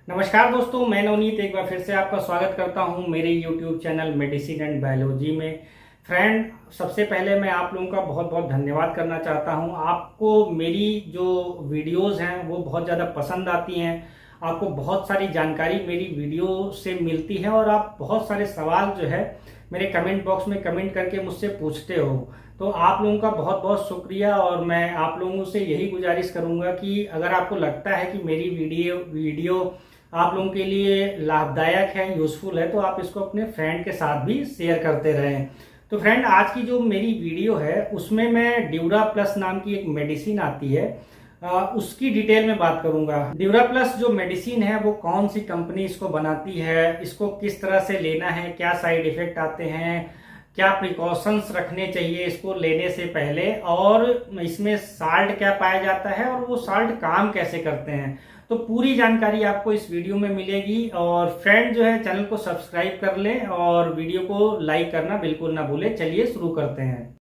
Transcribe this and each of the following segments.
नमस्कार दोस्तों, मैं नवनीत एक बार फिर से आपका स्वागत करता हूं मेरे YouTube channel medicine and biology में। फ्रेंड, सबसे पहले मैं आप लोगों का बहुत बहुत धन्यवाद करना चाहता हूं। आपको मेरी जो वीडियोस हैं वो बहुत ज़्यादा पसंद आती हैं। आपको बहुत सारी जानकारी मेरी वीडियो से मिलती है और आप बहुत सारे सवाल जो है मेरे कमेंट बॉक्स में कमेंट करके मुझसे पूछते हो। तो आप लोगों का बहुत बहुत शुक्रिया। और मैं आप लोगों से यही गुजारिश करूंगा कि अगर आपको लगता है कि मेरी वीडियो आप लोगों के लिए लाभदायक है, यूजफुल है, तो आप इसको अपने फ्रेंड के साथ भी शेयर करते रहें। तो फ्रेंड, आज की जो मेरी वीडियो है उसमें मैं ड्यूरा प्लस नाम की एक मेडिसिन आती है, उसकी डिटेल में बात करूंगा। ड्यूरा प्लस जो मेडिसिन है वो कौन सी कंपनी इसको बनाती है, इसको किस तरह से लेना है, क्या साइड इफेक्ट आते हैं, क्या प्रिकॉशंस रखने चाहिए इसको लेने से पहले, और इसमें साल्ट क्या पाया जाता है और वो साल्ट काम कैसे करते हैं, तो पूरी जानकारी आपको इस वीडियो में मिलेगी। और फ्रेंड जो है चैनल को सब्सक्राइब कर लें और वीडियो को लाइक करना बिल्कुल ना भूलें। चलिए शुरू करते हैं।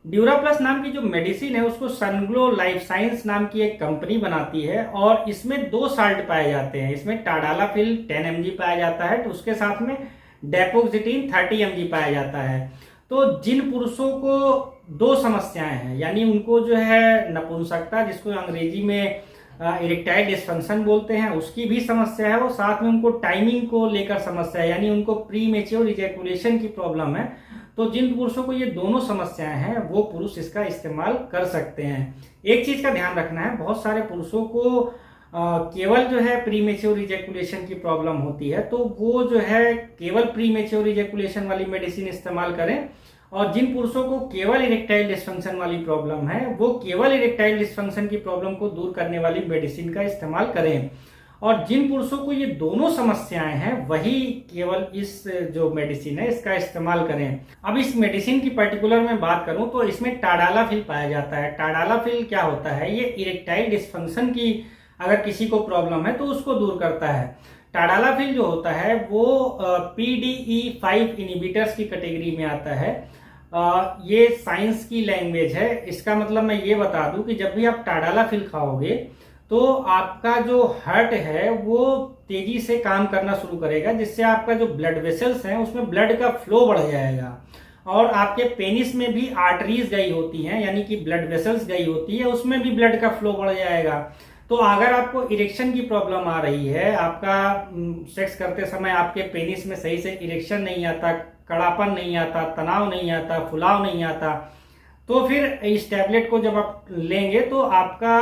ड्यूरा प्लस नाम की जो मेडिसिन है उसको सनग्लो लाइफ साइंस नाम की एक कंपनी बनाती है और इसमें दो साल्ट पाए जाते हैं। इसमें टाडालाफिल 10 mg पाया जाता है, तो उसके साथ में डेपोक्सिटीन 30 mg पाया जाता है। तो जिन पुरुषों को दो समस्याएं हैं, यानी उनको जो है नपुंसकता, जिसको अंग्रेजी में इरेक्टाइल डिस्फंक्शन बोलते हैं, उसकी भी समस्या है, और साथ में उनको टाइमिंग को लेकर समस्या है, यानी उनको प्री मेच्योर इजैकुलेशन की प्रॉब्लम है, तो जिन पुरुषों को ये दोनों समस्याएं हैं वो पुरुष इसका इस्तेमाल कर सकते हैं। एक चीज का ध्यान रखना है, बहुत सारे पुरुषों को केवल जो है प्रीमेच्योर इजैकुलेशन की प्रॉब्लम होती है, तो वो जो है केवल प्रीमेच्योर इजैकुलेशन वाली मेडिसिन इस्तेमाल करें। और जिन पुरुषों को केवल इरेक्टाइल डिस्फंक्शन वाली प्रॉब्लम है वो केवल इरेक्टाइल डिस्फंक्शन की प्रॉब्लम को दूर करने वाली मेडिसिन का इस्तेमाल करें। और जिन पुरुषों को ये दोनों समस्याएं हैं वही केवल इस जो मेडिसिन है इसका इस्तेमाल करें। अब इस मेडिसिन की पर्टिकुलर में बात करूं तो इसमें टाडालाफिल पाया जाता है। टाडालाफिल क्या होता है? ये इरेक्टाइल डिस्फंक्शन की अगर किसी को प्रॉब्लम है तो उसको दूर करता है। टाडालाफिल जो होता है वो PDE5 इनिबिटर्स की कैटेगरी में आता है। ये साइंस की लैंग्वेज है। इसका मतलब मैं ये बता दूं कि जब भी आप टाडालाफिल खाओगे तो आपका जो हार्ट है वो तेजी से काम करना शुरू करेगा, जिससे आपका जो ब्लड वेसल्स हैं उसमें ब्लड का फ्लो बढ़ जाएगा, और आपके पेनिस में भी आर्टरीज गई होती हैं, यानी कि ब्लड वेसल्स गई होती है, उसमें भी ब्लड का फ्लो बढ़ जाएगा। तो अगर आपको इरेक्शन की प्रॉब्लम आ रही है, आपका सेक्स करते समय आपके पेनिस में सही से इरेक्शन नहीं आता, कड़ापन नहीं आता, तनाव नहीं आता, फुलाव नहीं आता, तो फिर इस टैबलेट को जब आप लेंगे तो आपका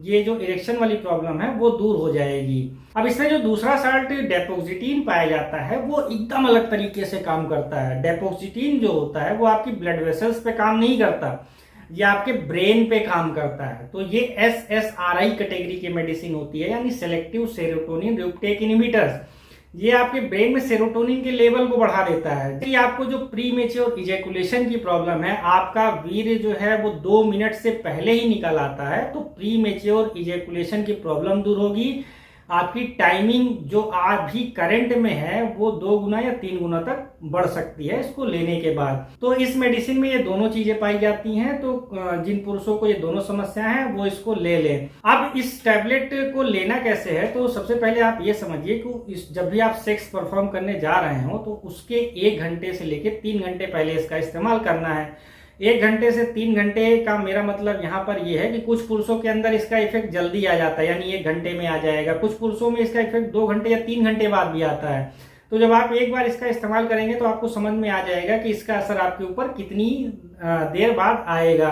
ये जो इरेक्शन वाली प्रॉब्लम है वो दूर हो जाएगी। अब इसमें जो दूसरा साल्ट डेपोक्सिटीन पाया जाता है वो एकदम अलग तरीके से काम करता है। डेपोक्सिटीन जो होता है वो आपकी ब्लड वेसल्स पे काम नहीं करता, ये आपके ब्रेन पे काम करता है। तो ये SSRI कैटेगरी की मेडिसिन होती है, यानी सेलेक्टिव सेरोटोनिन रिuptake इनहिबिटर्स। ये आपके ब्रेन में सेरोटोनिन के लेवल को बढ़ा देता है। यदि आपको जो प्री मेच्योर इजैकुलेशन की प्रॉब्लम है, आपका वीर्य जो है वो 2 मिनट से पहले ही निकल आता है, तो प्री मेच्योर इजैकुलेशन की प्रॉब्लम दूर होगी। आपकी टाइमिंग जो अभी करंट में है वो 2 गुना या 3 गुना तक बढ़ सकती है इसको लेने के बाद। तो इस मेडिसिन में ये दोनों चीजें पाई जाती हैं। तो जिन पुरुषों को ये दोनों समस्या है वो इसको ले लें। अब इस टैबलेट को लेना कैसे है, तो सबसे पहले आप ये समझिए कि जब भी आप सेक्स परफॉर्म करने जा रहे हो तो उसके 1 घंटे से लेकर 3 घंटे पहले इसका इस्तेमाल करना है। 1 घंटे से 3 घंटे का मेरा मतलब यहाँ पर यह है कि कुछ पुरुषों के अंदर इसका इफेक्ट जल्दी आ जाता है, यानी 1 घंटे में आ जाएगा। कुछ पुरुषों में इसका इफेक्ट 2 घंटे या 3 घंटे बाद भी आता है। तो जब आप एक बार इसका इस्तेमाल करेंगे तो आपको समझ में आ जाएगा कि इसका असर आपके ऊपर कितनी देर बाद आएगा।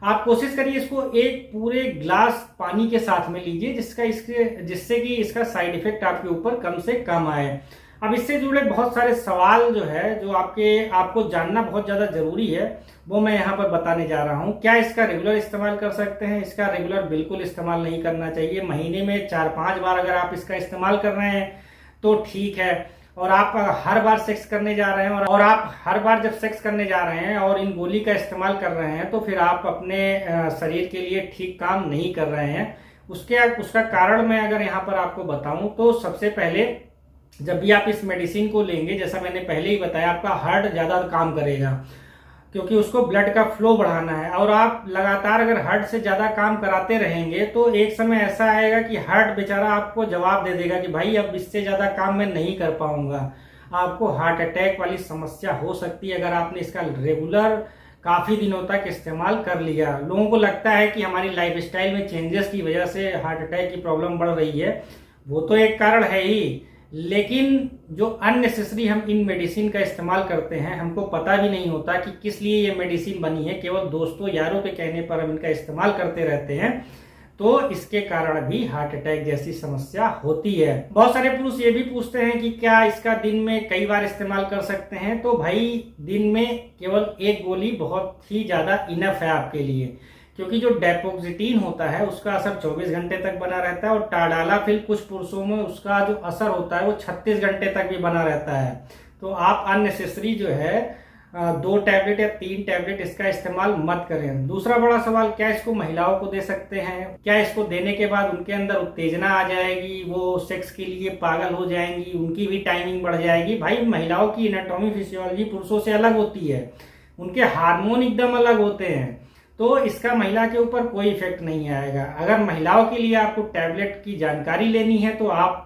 आप कोशिश करिए इसको एक पूरे ग्लास पानी के साथ में लीजिए, जिससे कि इसका साइड इफेक्ट आपके ऊपर कम से कम आए। अब इससे जुड़े बहुत सारे सवाल जो है जो आपको जानना बहुत ज्यादा जरूरी है, वो मैं यहाँ पर बताने जा रहा हूँ। क्या इसका रेगुलर इस्तेमाल कर सकते हैं? इसका रेगुलर बिल्कुल इस्तेमाल नहीं करना चाहिए। महीने में 4-5 बार अगर आप इसका इस्तेमाल कर रहे हैं तो ठीक है, और आप हर बार सेक्स करने जा रहे हैं और आप हर बार जब सेक्स करने जा रहे हैं और इन गोली का इस्तेमाल कर रहे हैं तो फिर आप अपने शरीर के लिए ठीक काम नहीं कर रहे हैं। उसका कारण मैं अगर यहाँ पर आपको बताऊं तो सबसे पहले, जब भी आप इस मेडिसिन को लेंगे, जैसा मैंने पहले ही बताया, आपका हार्ट ज्यादा काम करेगा, क्योंकि उसको ब्लड का फ्लो बढ़ाना है। और आप लगातार अगर हार्ट से ज्यादा काम कराते रहेंगे तो एक समय ऐसा आएगा कि हार्ट बेचारा आपको जवाब दे देगा कि भाई अब इससे ज्यादा काम मैं नहीं कर पाऊंगा। आपको हार्ट अटैक वाली समस्या हो सकती है अगर आपने इसका रेगुलर काफी दिनों तक इस्तेमाल कर लिया। लोगों को लगता है कि हमारी लाइफस्टाइल में चेंजेस की वजह से हार्ट अटैक की प्रॉब्लम बढ़ रही है, वो तो एक कारण है ही, लेकिन जो अननेसेसरी हम इन मेडिसिन का इस्तेमाल करते हैं, हमको पता भी नहीं होता कि किस लिए ये मेडिसिन बनी है, केवल दोस्तों यारों के कहने पर हम इनका इस्तेमाल करते रहते हैं, तो इसके कारण भी हार्ट अटैक जैसी समस्या होती है। बहुत सारे पुरुष ये भी पूछते हैं कि क्या इसका दिन में कई बार इस्तेमाल कर सकते हैं। तो भाई दिन में केवल एक गोली बहुत ही ज्यादा इनफ है आपके लिए, क्योंकि जो डेपोक्सिटीन होता है उसका असर 24 घंटे तक बना रहता है, और टाडालाफिल कुछ पुरुषों में उसका जो असर होता है वो 36 घंटे तक भी बना रहता है। तो आप अननेसेसरी जो है 2 टैबलेट या 3 टैबलेट इसका इस्तेमाल मत करें। दूसरा बड़ा सवाल, क्या इसको महिलाओं को दे सकते हैं? क्या इसको देने के बाद उनके अंदर उत्तेजना आ जाएगी, वो सेक्स के लिए पागल हो जाएंगी, उनकी भी टाइमिंग बढ़ जाएगी? भाई महिलाओं की एनाटॉमी फिजियोलॉजी पुरुषों से अलग होती है, उनके हार्मोन एकदम अलग होते हैं, तो इसका महिला के ऊपर कोई इफेक्ट नहीं आएगा। अगर महिलाओं के लिए आपको टैबलेट की जानकारी लेनी है तो आप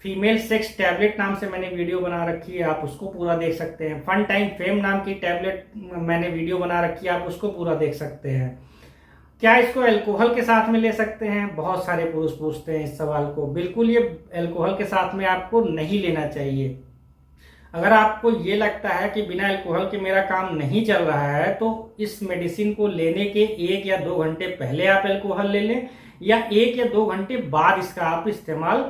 फीमेल सेक्स टैबलेट नाम से मैंने वीडियो बना रखी है, आप उसको पूरा देख सकते हैं। फन टाइम फेम नाम की टैबलेट मैंने वीडियो बना रखी है, आप उसको पूरा देख सकते हैं। क्या इसको अल्कोहल के साथ में ले सकते हैं? बहुत सारे पुरुष पूछते हैं इस सवाल को। बिल्कुल ये अल्कोहल के साथ में आपको नहीं लेना चाहिए। अगर आपको ये लगता है कि बिना अल्कोहल के मेरा काम नहीं चल रहा है, तो इस मेडिसिन को लेने के 1 या 2 घंटे पहले आप अल्कोहल ले लें, या 1 या 2 घंटे बाद इसका आप इस्तेमाल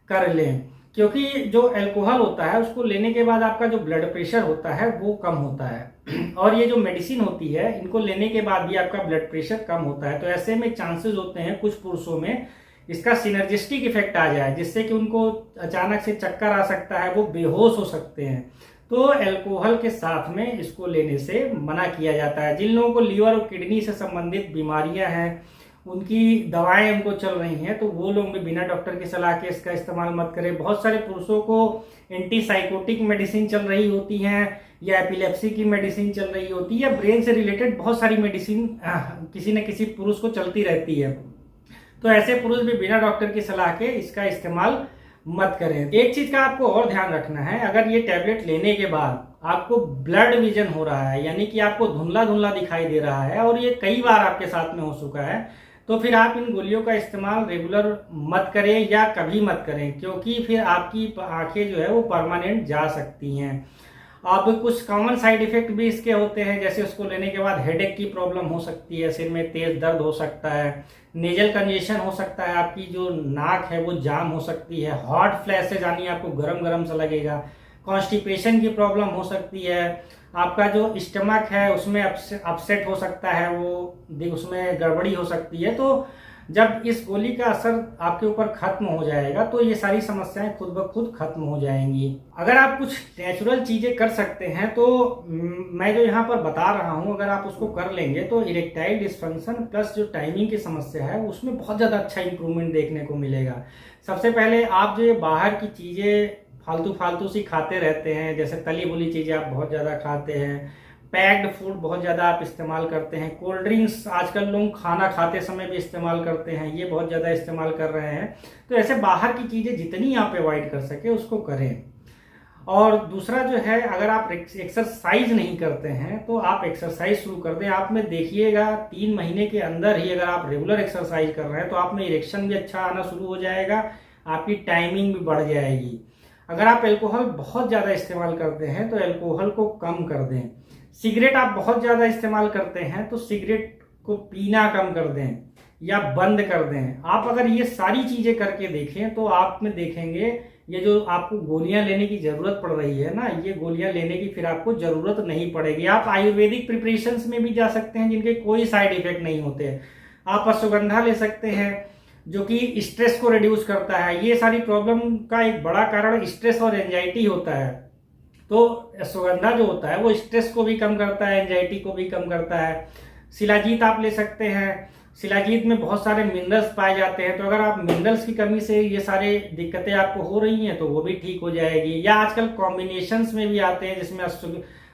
कर लें। क्योंकि जो अल्कोहल होता है उसको लेने के बाद आपका जो ब्लड प्रेशर होता है वो कम होता है, और ये जो मेडिसिन होती है इनको लेने के बाद भी आपका ब्लड प्रेशर कम होता है। तो ऐसे में चांसेस होते हैं कुछ पुरुषों में इसका सिनर्जिस्टिक इफेक्ट आ जाए, जिससे कि उनको अचानक से चक्कर आ सकता है, वो बेहोश हो सकते हैं। तो अल्कोहल के साथ में इसको लेने से मना किया जाता है। जिन लोगों को लीवर और किडनी से संबंधित बीमारियां हैं, उनकी दवाएं उनको चल रही हैं, तो वो लोग भी बिना डॉक्टर की सलाह के इसका इस्तेमाल मत करें। बहुत सारे पुरुषों को एंटीसाइकोटिक मेडिसिन चल रही होती हैं, या एपिलेप्सी की मेडिसिन चल रही होती है, या ब्रेन से रिलेटेड बहुत सारी मेडिसिन किसी न किसी पुरुष को चलती रहती है। तो ऐसे पुरुष भी बिना डॉक्टर की सलाह के इसका इस्तेमाल मत करें। एक चीज का आपको और ध्यान रखना है, अगर ये टैबलेट लेने के बाद आपको ब्लड विजन हो रहा है, यानी कि आपको धुंधला धुंधला दिखाई दे रहा है, और ये कई बार आपके साथ में हो चुका है, तो फिर आप इन गोलियों का इस्तेमाल रेगुलर मत करें या कभी मत करें, क्योंकि फिर आपकी आंखें जो है वो परमानेंट जा सकती हैं। अब कुछ कॉमन साइड इफेक्ट भी इसके होते हैं, जैसे उसको लेने के बाद हेडेक की प्रॉब्लम हो सकती है, सिर में तेज दर्द हो सकता है, नेजल कंजेशन हो सकता है, आपकी जो नाक है वो जाम हो सकती है, हॉट फ्लैशेज यानी आपको गरम गरम सा लगेगा, कॉन्स्टिपेशन की प्रॉब्लम हो सकती है, आपका जो स्टमक है उसमें अपसेट हो सकता है, वो उसमें गड़बड़ी हो सकती है। तो जब इस गोली का असर आपके ऊपर खत्म हो जाएगा तो ये सारी समस्याएं खुद ब खुद खत्म हो जाएंगी। अगर आप कुछ नेचुरल चीजें कर सकते हैं तो मैं जो यहाँ पर बता रहा हूँ, अगर आप उसको कर लेंगे तो इरेक्टाइल डिस्फंक्शन प्लस जो टाइमिंग की समस्या है उसमें बहुत ज्यादा अच्छा इंप्रूवमेंट देखने को मिलेगा। सबसे पहले आप जो ये बाहर की चीजें फालतू सी खाते रहते हैं, जैसे तली बुली चीजें आप बहुत ज्यादा खाते हैं, पैक्ड फूड बहुत ज़्यादा आप इस्तेमाल करते हैं, कोल्ड ड्रिंक्स आजकल लोग खाना खाते समय भी इस्तेमाल करते हैं, ये बहुत ज़्यादा इस्तेमाल कर रहे हैं, तो ऐसे बाहर की चीज़ें जितनी आप अवॉइड कर सके उसको करें। और दूसरा जो है, अगर आप एक्सरसाइज नहीं करते हैं तो आप एक्सरसाइज शुरू कर दें। आप में देखिएगा 3 महीने के अंदर ही अगर आप रेगुलर एक्सरसाइज कर रहे हैं तो आप में इरेक्शन भी अच्छा आना शुरू हो जाएगा, आपकी टाइमिंग भी बढ़ जाएगी। अगर आप अल्कोहल बहुत ज़्यादा इस्तेमाल करते हैं तो अल्कोहल को कम कर दें। सिगरेट आप बहुत ज़्यादा इस्तेमाल करते हैं तो सिगरेट को पीना कम कर दें या बंद कर दें। आप अगर ये सारी चीज़ें करके देखें तो आप में देखेंगे ये जो आपको गोलियां लेने की ज़रूरत पड़ रही है ना, ये गोलियां लेने की फिर आपको ज़रूरत नहीं पड़ेगी। आप आयुर्वेदिक प्रिपरेशंस में भी जा सकते हैं जिनके कोई साइड इफेक्ट नहीं होते। आप अश्वगंधा ले सकते हैं जो कि स्ट्रेस को रिड्यूस करता है। ये सारी प्रॉब्लम का एक बड़ा कारण स्ट्रेस और एंजाइटी होता है, तो अश्वगंधा जो होता है वो स्ट्रेस को भी कम करता है, एंजाइटी को भी कम करता है। शिलाजीत आप ले सकते हैं, शिलाजीत में बहुत सारे मिनरल्स पाए जाते हैं, तो अगर आप मिनरल्स की कमी से ये सारे दिक्कतें आपको हो रही हैं तो वो भी ठीक हो जाएगी। या आजकल कॉम्बिनेशंस में भी आते हैं जिसमें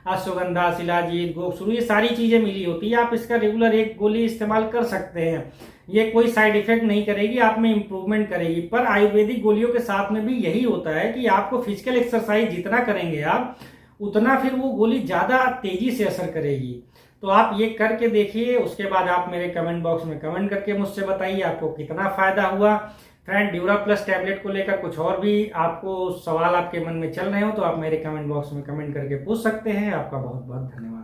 अश्वगंधा, शिलाजीत, गोक्षुर, ये सारी चीजें मिली होती है। आप इसका रेगुलर एक गोली इस्तेमाल कर सकते हैं। ये कोई साइड इफेक्ट नहीं करेगी, आप में इंप्रूवमेंट करेगी। पर आयुर्वेदिक गोलियों के साथ में भी यही होता है कि आपको फिजिकल एक्सरसाइज जितना करेंगे आप, उतना फिर वो गोली ज्यादा तेजी से असर करेगी। तो आप ये करके देखिए, उसके बाद आप मेरे कमेंट बॉक्स में कमेंट करके मुझसे बताइए आपको कितना फायदा हुआ। फ्रेंड, ड्यूरा प्लस टैबलेट को लेकर कुछ और भी आपको सवाल आपके मन में चल रहे हो तो आप मेरे कमेंट बॉक्स में कमेंट करके पूछ सकते हैं। आपका बहुत बहुत धन्यवाद।